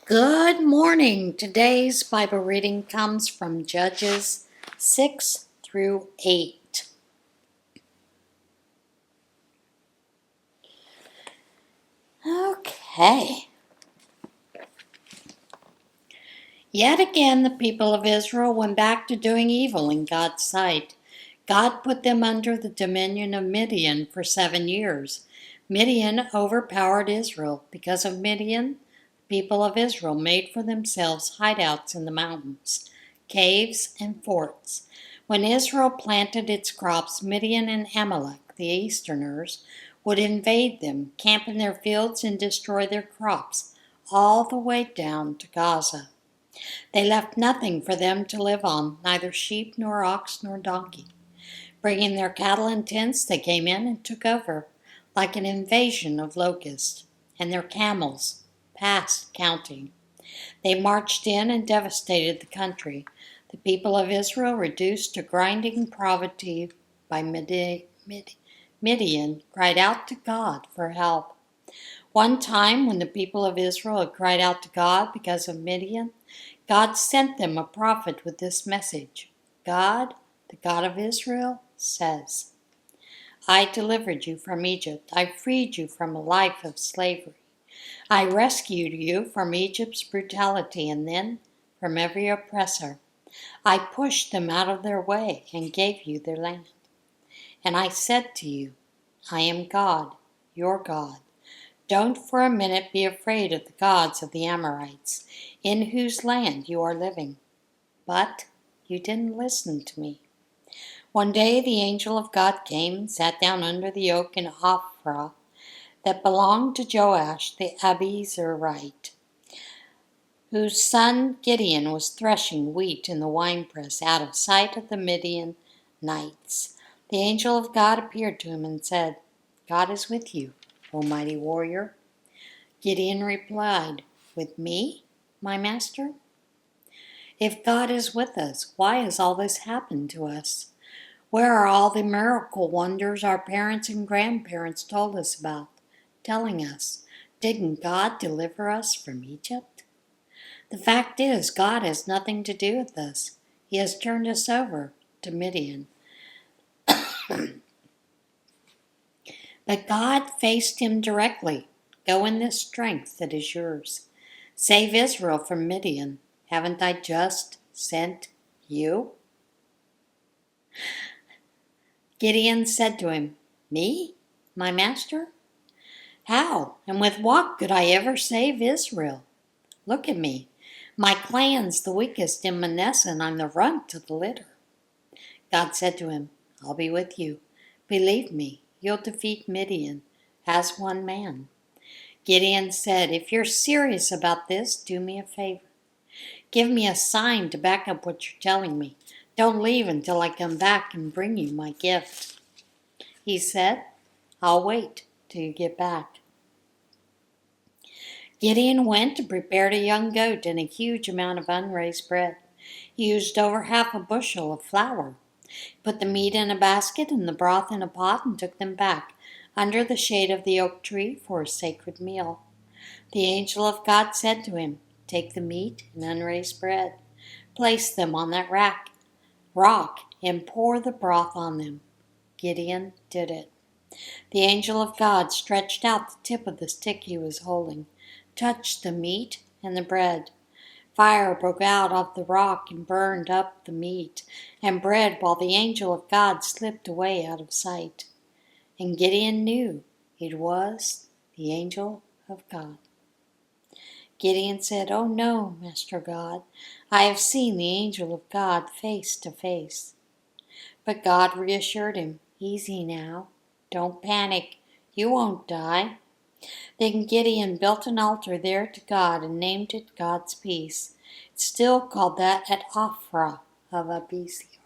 Good morning. Today's Bible reading comes from Judges 6 through 8. Okay. Yet again, the people of Israel went back to doing evil in God's sight. God put them under the dominion of Midian for 7 years. Midian overpowered Israel. Because of Midian, the people of Israel made for themselves hideouts in the mountains, caves, and forts. When Israel planted its crops, Midian and Amalek, the Easterners, would invade them, camp in their fields, and destroy their crops, all the way down to Gaza. They left nothing for them to live on, neither sheep nor ox nor donkey. Bringing their cattle and tents, they came in and took over, like an invasion of locusts, and their camels, past counting. They marched in and devastated the country. The people of Israel, reduced to grinding poverty by Midian, cried out to God for help. One time, when the people of Israel had cried out to God because of Midian, God sent them a prophet with this message. God, the God of Israel, says, I delivered you from Egypt. I freed you from a life of slavery. I rescued you from Egypt's brutality and then from every oppressor. I pushed them out of their way and gave you their land. And I said to you, I am God, your God. Don't for a minute be afraid of the gods of the Amorites, in whose land you are living. But you didn't listen to me. One day the angel of God came and sat down under the oak in Ophrah that belonged to Joash the Abiezrite, whose son Gideon was threshing wheat in the winepress out of sight of the Midianites. The angel of God appeared to him and said, God is with you, O mighty warrior. Gideon replied, With me, my master? If God is with us, why has all this happened to us? Where are all the miracle wonders our parents and grandparents told us about, telling us, didn't God deliver us from Egypt? The fact is, God has nothing to do with us. He has turned us over to Midian. But God faced him directly. Go in this strength that is yours. Save Israel from Midian. Haven't I just sent you? Gideon said to him, Me, my master? How and with what could I ever save Israel? Look at me. My clan's the weakest in Manasseh, and I'm the runt of the litter. God said to him, I'll be with you. Believe me, you'll defeat Midian as one man. Gideon said, If you're serious about this, do me a favor. Give me a sign to back up what you're telling me. Don't leave until I come back and bring you my gift. He said, I'll wait till you get back. Gideon went and prepared a young goat and a huge amount of unraised bread. He used over half a bushel of flour, put the meat in a basket and the broth in a pot, and took them back under the shade of the oak tree for a sacred meal. The angel of God said to him, Take the meat and unraised bread, place them on that rock, and pour the broth on them. Gideon did it. The angel of God stretched out the tip of the stick he was holding, touched the meat and the bread. Fire broke out of the rock and burned up the meat and bread while the angel of God slipped away out of sight. And Gideon knew it was the angel of God. Gideon said, Oh no, Master God, I have seen the angel of God face to face. But God reassured him, Easy now, don't panic, you won't die. Then Gideon built an altar there to God and named it God's Peace. It's still called that at Ophrah of Abiezrite.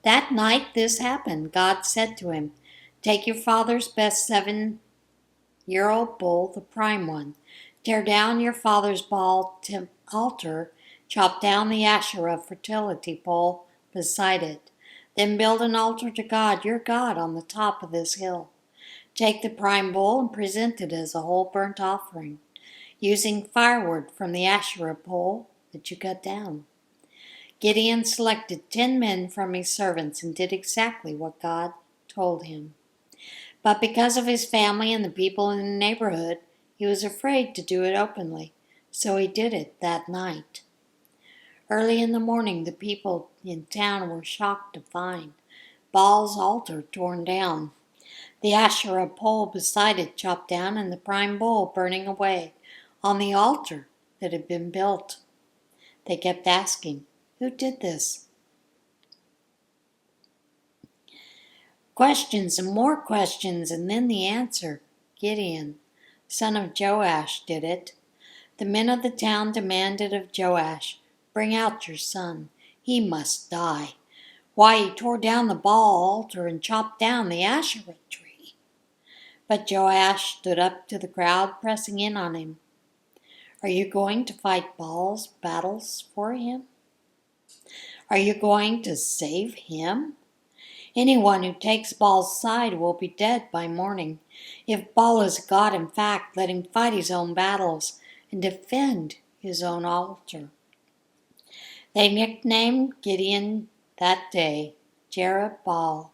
That night this happened. God said to him, Take your father's best 7-year-old bull, the prime one. Tear down your father's bald altar, chop down the Asherah fertility pole beside it. Then build an altar to God, your God, on the top of this hill. Take the prime bull and present it as a whole burnt offering, using firewood from the Asherah pole that you cut down. Gideon selected 10 men from his servants and did exactly what God told him. But because of his family and the people in the neighborhood, he was afraid to do it openly, so he did it that night. Early in the morning, the people in town were shocked to find Baal's altar torn down, the Asherah pole beside it chopped down, and the prime bull burning away on the altar that had been built. They kept asking, "Who did this?" Questions and more questions, and then the answer: Gideon, son of Joash, did it. The men of the town demanded of Joash, "Bring out your son. He must die. Why, he tore down the Baal altar and chopped down the Asherah tree." But Joash stood up to the crowd, pressing in on him. "Are you going to fight Baal's battles for him? Are you going to save him? Anyone who takes Baal's side will be dead by morning. If Baal is a god in fact, let him fight his own battles and defend his own altar." They nicknamed Gideon that day Jerubbaal,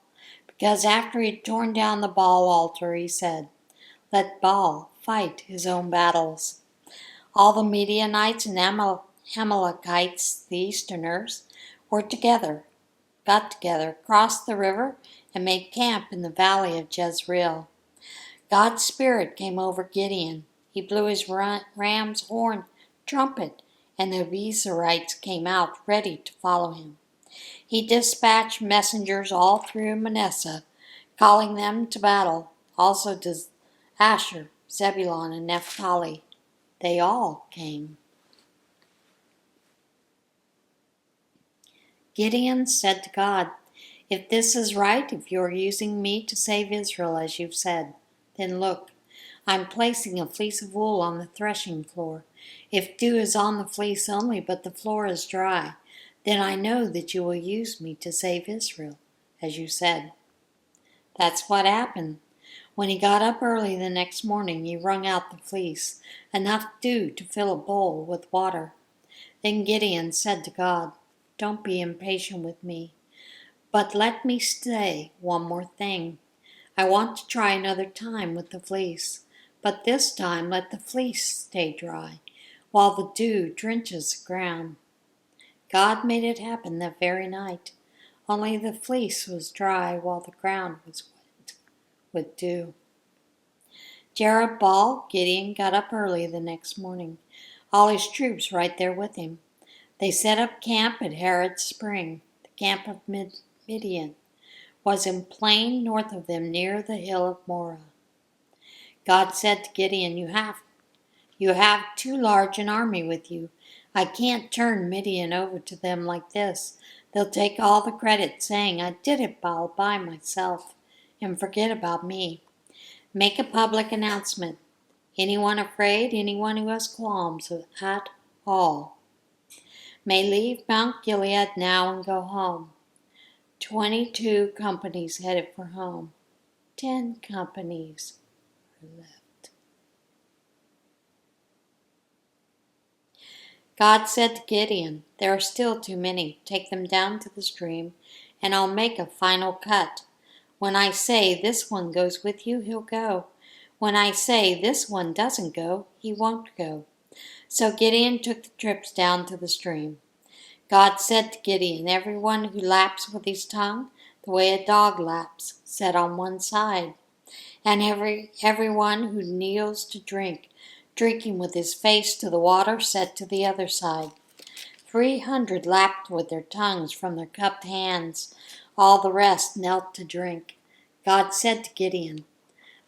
because after he'd torn down the Baal altar, he said, "Let Baal fight his own battles." All the Midianites and Amalekites, the Easterners, got together, crossed the river, and made camp in the valley of Jezreel. God's Spirit came over Gideon. He blew his ram's horn trumpet, and the Abiezrites came out ready to follow him. He dispatched messengers all through Manasseh, calling them to battle, also to Asher, Zebulun, and Naphtali. They all came. Gideon said to God, "If this is right, if you are using me to save Israel as you've said, then look, I'm placing a fleece of wool on the threshing floor. If dew is on the fleece only, but the floor is dry, then I know that you will use me to save Israel, as you said." That's what happened. When he got up early the next morning, he wrung out the fleece, enough dew to fill a bowl with water. Then Gideon said to God, "Don't be impatient with me, but let me say one more thing. I want to try another time with the fleece, but this time let the fleece stay dry, while the dew drenches the ground." God made it happen that very night, only the fleece was dry while the ground was wet with dew. Jerubbaal, Gideon, got up early the next morning, all his troops right there with him. They set up camp at Herod's Spring. The camp of Midian was in plain north of them near the hill of Morah. God said to Gideon, You have too large an army with you. I can't turn Midian over to them like this. They'll take all the credit, saying, I did it all by myself, and forget about me. Make a public announcement. Anyone afraid, anyone who has qualms at all, may leave Mount Gilead now and go home. 22 companies headed for home. 10 companies are left. God said to Gideon, There are still too many. Take them down to the stream, and I'll make a final cut. When I say this one goes with you, he'll go. When I say this one doesn't go, he won't go. So Gideon took the trips down to the stream. God said to Gideon, Everyone who laps with his tongue, the way a dog laps, set on one side. And everyone who kneels to drink, drinking with his face to the water, set to the other side. 300 lapped with their tongues from their cupped hands. All the rest knelt to drink. God said to Gideon,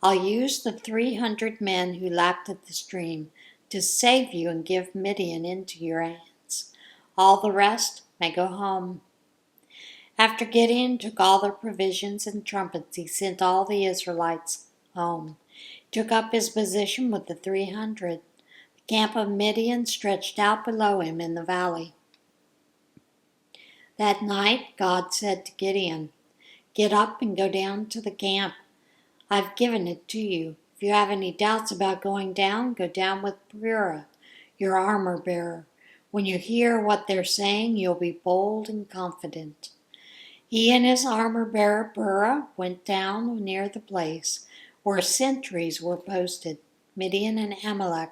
I'll use the 300 men who lapped at the stream to save you and give Midian into your hands. All the rest may go home. After Gideon took all their provisions and trumpets, he sent all the Israelites home. He took up his position with the 300. The camp of Midian stretched out below him in the valley. That night, God said to Gideon, Get up and go down to the camp. I've given it to you. If you have any doubts about going down, go down with Purah, your armor bearer. When you hear what they're saying, you'll be bold and confident." He and his armor bearer Purah went down near the place where sentries were posted. Midian and Amalek,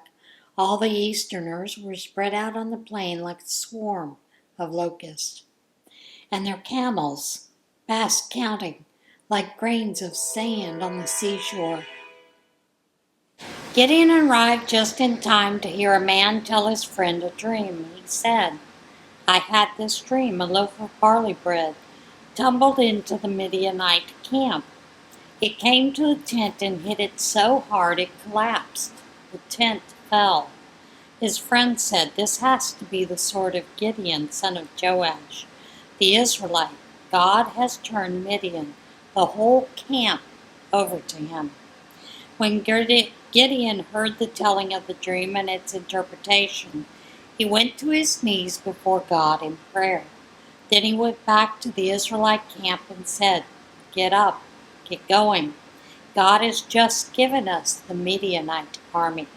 all the Easterners, were spread out on the plain like a swarm of locusts, and their camels, past counting, like grains of sand on the seashore. Gideon arrived just in time to hear a man tell his friend a dream. He said, "I had this dream. A loaf of barley bread tumbled into the Midianite camp. It came to the tent and hit it so hard it collapsed. The tent fell." His friend said, "This has to be the sword of Gideon, son of Joash, the Israelite. God has turned Midian, the whole camp, over to him." When Gideon heard the telling of the dream and its interpretation, he went to his knees before God in prayer. Then he went back to the Israelite camp and said, "Get up, get going. God has just given us the Midianite army."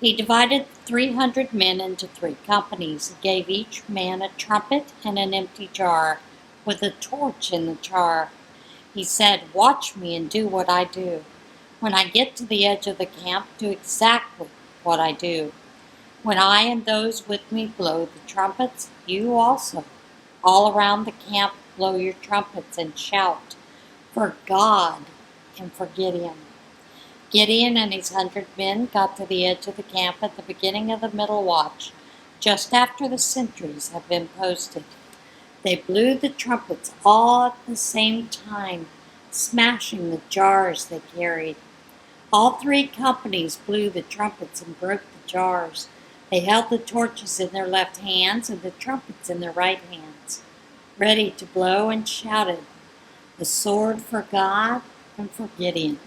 He divided 300 men into 3 companies. He gave each man a trumpet and an empty jar with a torch in the jar. He said, "Watch me and do what I do. When I get to the edge of the camp, do exactly what I do. When I and those with me blow the trumpets, you also, all around the camp, blow your trumpets and shout for God and for Gideon." Gideon and his 100 men got to the edge of the camp at the beginning of the middle watch, just after the sentries had been posted. They blew the trumpets all at the same time, smashing the jars they carried. All 3 companies blew the trumpets and broke the jars. They held the torches in their left hands and the trumpets in their right hands, ready to blow, and shouted, "The sword for God and for Gideon."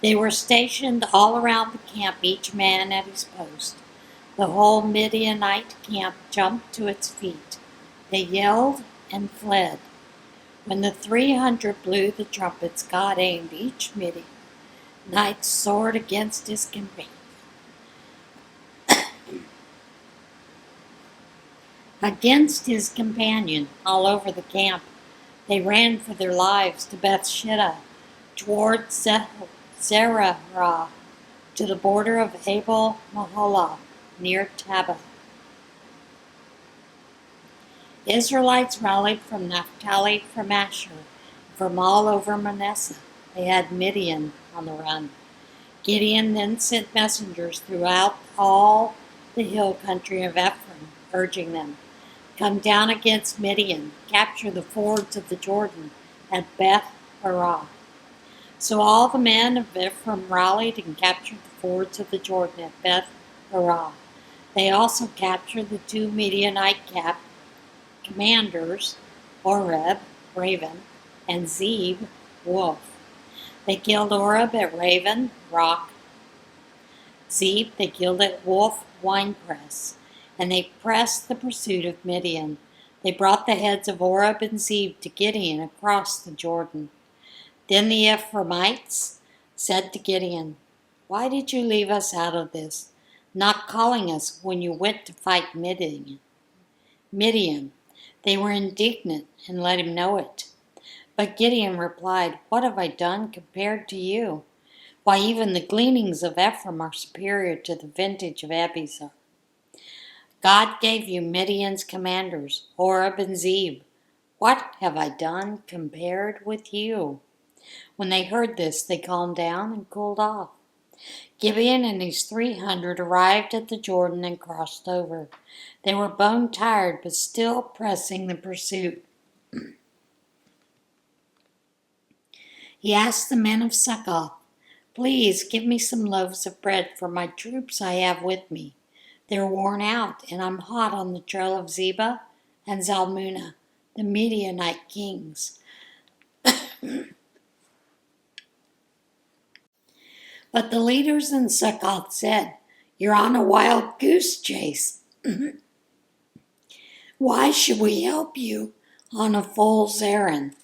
They were stationed all around the camp, each man at his post. The whole Midianite camp jumped to its feet. They yelled and fled. When the 300 blew the trumpets, God aimed each Midianite's sword against his companion. All over the camp. They ran for their lives to Bethsheba, toward Zerah, to the border of Abel Maholah, near Tabah. Israelites rallied from Naphtali, from Asher, from all over Manasseh. They had Midian on the run. Gideon then sent messengers throughout all the hill country of Ephraim, urging them, "Come down against Midian, capture the fords of the Jordan at Beth Arah." So all the men of Ephraim rallied and captured the fords of the Jordan at Beth Arah. They also captured the 2 Midianite commanders, Oreb, Raven, and Zeb, Wolf. They killed Oreb at Raven, Rock. Zeb they killed at Wolf, Winepress. And they pressed the pursuit of Midian. They brought the heads of Oreb and Zeb to Gideon across the Jordan. Then the Ephraimites said to Gideon, "Why did you leave us out of this, not calling us when you went to fight Midian?" They were indignant and let him know it. But Gideon replied, "What have I done compared to you? Why, even the gleanings of Ephraim are superior to the vintage of Abiezer. God gave you Midian's commanders, Oreb and Zeb. What have I done compared with you?" When they heard this, they calmed down and cooled off. Gideon and his 300 arrived at the Jordan and crossed over. They were bone tired, but still pressing the pursuit. He asked the men of Succoth, "Please give me some loaves of bread for my troops I have with me. They're worn out, and I'm hot on the trail of Zebah and Zalmunna, the Midianite kings." But the leaders in Succoth said, "You're on a wild goose chase. Why should we help you on a fool's errand.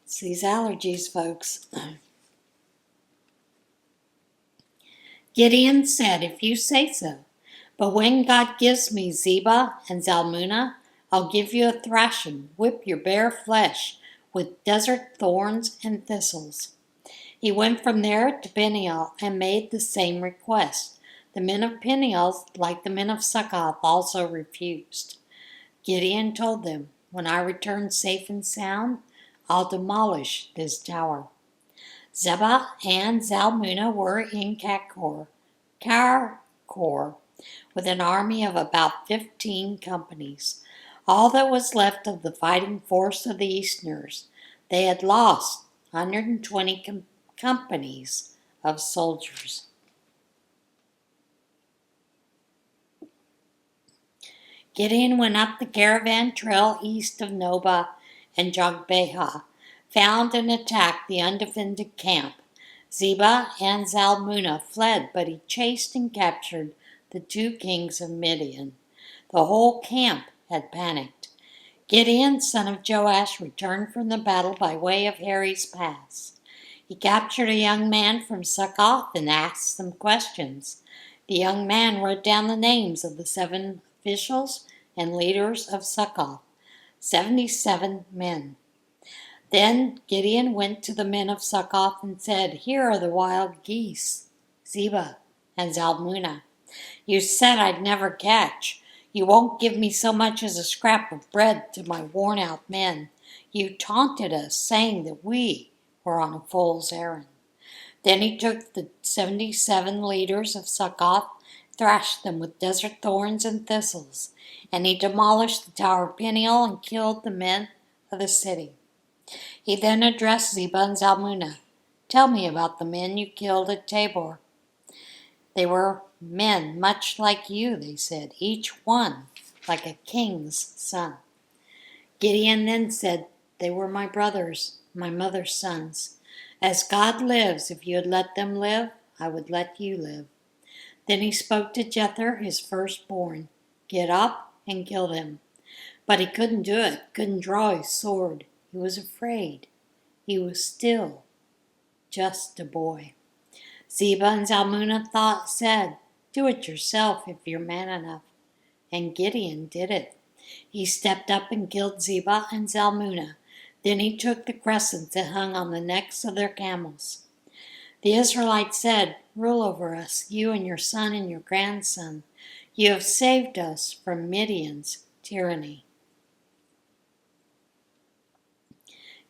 It's these allergies, folks. Gideon said, "If you say so. But when God gives me Zebah and Zalmunna, I'll give you a thrashing, whip your bare flesh with desert thorns and thistles." He went from there to Peniel and made the same request. The men of Peniel, like the men of Succoth, also refused. Gideon told them, "When I return safe and sound, I'll demolish this tower." Zebah and Zalmunna were in Karkor, with an army of about 15 companies, all that was left of the fighting force of the Easterners. They had lost 120 companies of soldiers. Gideon went up the caravan trail east of Nobah and Jogbehah, found and attacked the undefended camp. Zebah and Zalmunna fled, but he chased and captured the 2 kings of Midian. The whole camp had panicked. Gideon, son of Joash, returned from the battle by way of Harry's Pass. He captured a young man from Succoth and asked some questions. The young man wrote down the names of the 7 officials and leaders of Succoth, 77 men. Then Gideon went to the men of Succoth and said, "Here are the wild geese, Zebah and Zalmunna. You said I'd never catch. You won't give me so much as a scrap of bread to my worn-out men. You taunted us, saying that we were on a fool's errand." Then he took the 77 leaders of Succoth, thrashed them with desert thorns and thistles, and he demolished the tower of Peniel and killed the men of the city. He then addressed Zebah and Zalmunna. "Tell me about the men you killed at Tabor." "They were men much like you," they said, "each one like a king's son." Gideon then said, "They were my brothers, my mother's sons. As God lives, if you had let them live, I would let you live." Then he spoke to Jether, his firstborn. "Get up and kill them." But he couldn't do it, couldn't draw his sword. He was afraid. He was still just a boy. Zebah and Zalmunna said, "Do it yourself if you're man enough." And Gideon did it. He stepped up and killed Zebah and Zalmunna. Then he took the crescents that hung on the necks of their camels. The Israelites said, "Rule over us, you and your son and your grandson. You have saved us from Midian's tyranny."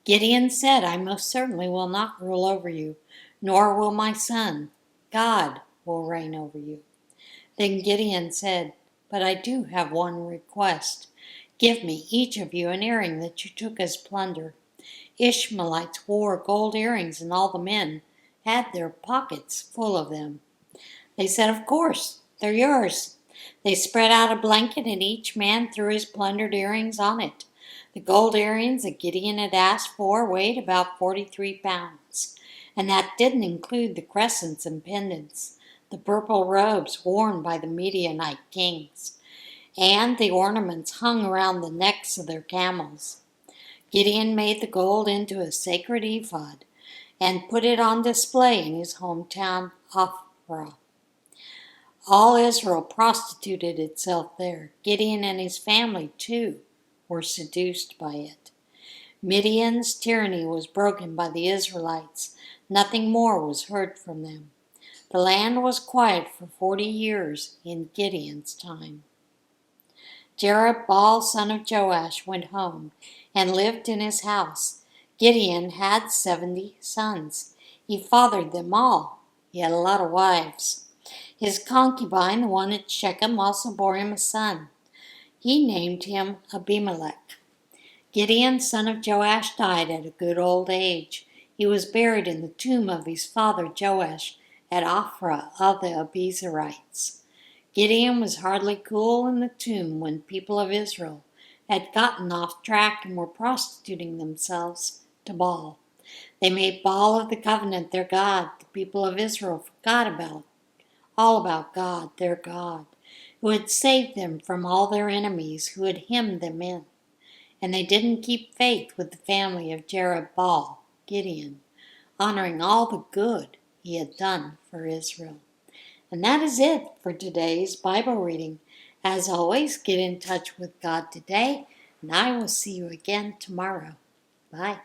Gideon said, "I most certainly will not rule over you, nor will my son. God will reign over you." Then Gideon said, "But I do have one request. Give me, each of you, an earring that you took as plunder." Ishmaelites wore gold earrings, and all the men had their pockets full of them. They said, "Of course, they're yours." They spread out a blanket, and each man threw his plundered earrings on it. The gold earrings that Gideon had asked for weighed about 43 pounds, and that didn't include the crescents and pendants, the purple robes worn by the Midianite kings, and the ornaments hung around the necks of their camels. Gideon made the gold into a sacred ephod and put it on display in his hometown Ophrah. All Israel prostituted itself there. Gideon and his family, too, were seduced by it. Midian's tyranny was broken by the Israelites. Nothing more was heard from them. The land was quiet for 40 years in Gideon's time. Jerubbaal, son of Joash, went home and lived in his house. Gideon had 70 sons. He fathered them all. He had a lot of wives. His concubine, the one at Shechem, also bore him a son. He named him Abimelech. Gideon, son of Joash, died at a good old age. He was buried in the tomb of his father Joash at Ophrah of the Abiezrites. Gideon was hardly cool in the tomb when people of Israel had gotten off track and were prostituting themselves to Baal. They made Baal of the covenant their god. The people of Israel forgot all about God, their God. who had saved them from all their enemies who had hemmed them in. And they didn't keep faith with the family of Jerubbaal, Gideon, honoring all the good he had done for Israel. And that is it for today's Bible reading. As always, get in touch with God today, and I will see you again tomorrow. Bye.